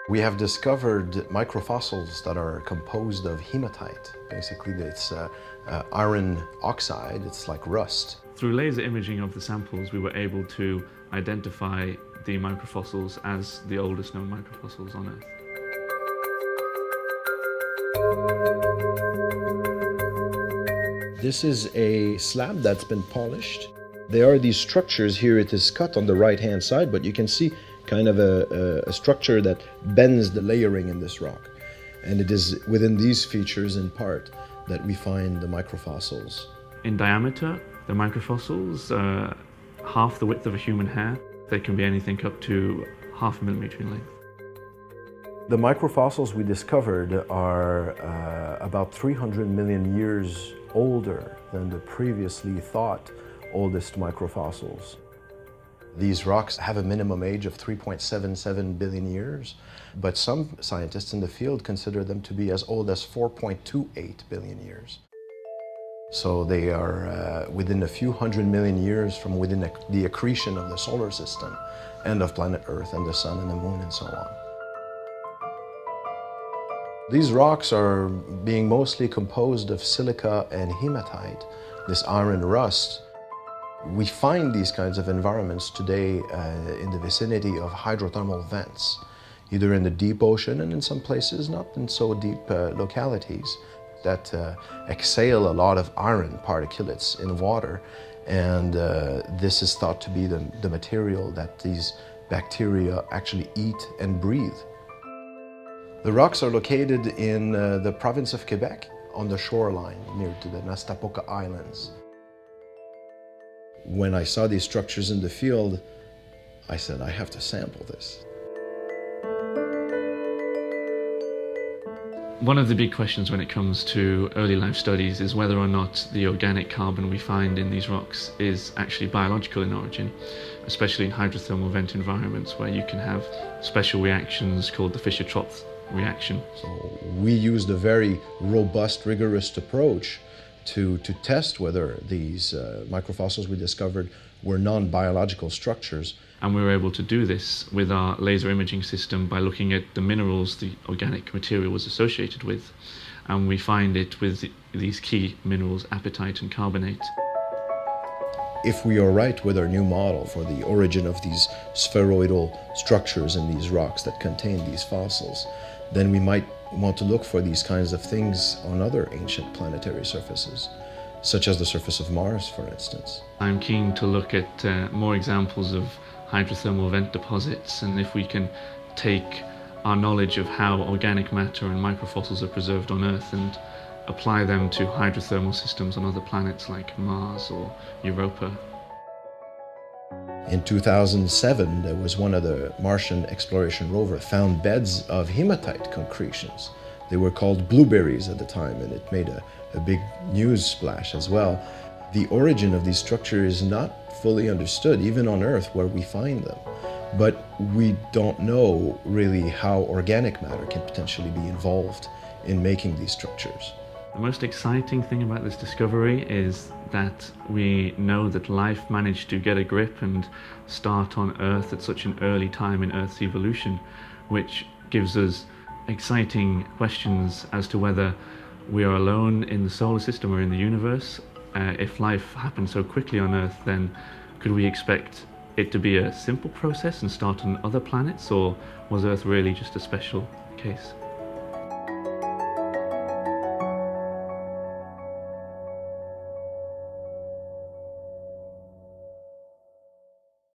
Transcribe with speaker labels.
Speaker 1: We have discovered microfossils that are composed of hematite. Basically, it's iron oxide, it's like rust.
Speaker 2: Through laser imaging of the samples, we were able to identify the microfossils as the oldest known microfossils on Earth.
Speaker 1: This is a slab that's been polished. There are these structures here. It is cut on the right-hand side, but you can see kind of a structure that bends the layering in this rock. And it is within these features, in part, that we find the microfossils.
Speaker 2: In diameter, the microfossils are half the width of a human hair. They can be anything up to half a millimeter in length.
Speaker 1: The microfossils we discovered are about 300 million years older than the previously thought oldest microfossils. These rocks have a minimum age of 3.77 billion years, but some scientists in the field consider them to be as old as 4.28 billion years. So they are within a few hundred million years from within the accretion of the solar system and of planet Earth and the sun and the moon and so on. These rocks are being mostly composed of silica and hematite, this iron rust. We find these kinds of environments today in the vicinity of hydrothermal vents, either in the deep ocean and in some places not in so deep localities that exhale a lot of iron particulates in water, and this is thought to be the material that these bacteria actually eat and breathe. The rocks are located in the province of Quebec on the shoreline near to the Nastapoca Islands. When I saw these structures in the field, I said, I have to sample this.
Speaker 2: One of the big questions when it comes to early life studies is whether or not the organic carbon we find in these rocks is actually biological in origin, especially in hydrothermal vent environments where you can have special reactions called the Fischer-Tropsch reaction.
Speaker 1: So we used a very robust, rigorous approach to test whether these microfossils we discovered were non-biological structures.
Speaker 2: And we were able to do this with our laser imaging system by looking at the minerals the organic material was associated with. And we find it with these key minerals, apatite and carbonate.
Speaker 1: If we are right with our new model for the origin of these spheroidal structures in these rocks that contain these fossils, then we might want to look for these kinds of things on other ancient planetary surfaces, such as the surface of Mars, for instance.
Speaker 2: I'm keen to look at more examples of hydrothermal vent deposits, and if we can take our knowledge of how organic matter and microfossils are preserved on Earth and apply them to hydrothermal systems on other planets like Mars or Europa.
Speaker 1: In 2007, there was one of the Martian exploration rover found beds of hematite concretions. They were called blueberries at the time, and it made a big news splash as well. The origin of these structures is not fully understood, even on Earth where we find them. But we don't know really how organic matter can potentially be involved in making these structures.
Speaker 2: The most exciting thing about this discovery is that we know that life managed to get a grip and start on Earth at such an early time in Earth's evolution, which gives us exciting questions as to whether we are alone in the solar system or in the universe. If life happened so quickly on Earth, then could we expect it to be a simple process and start on other planets, or was Earth really just a special case?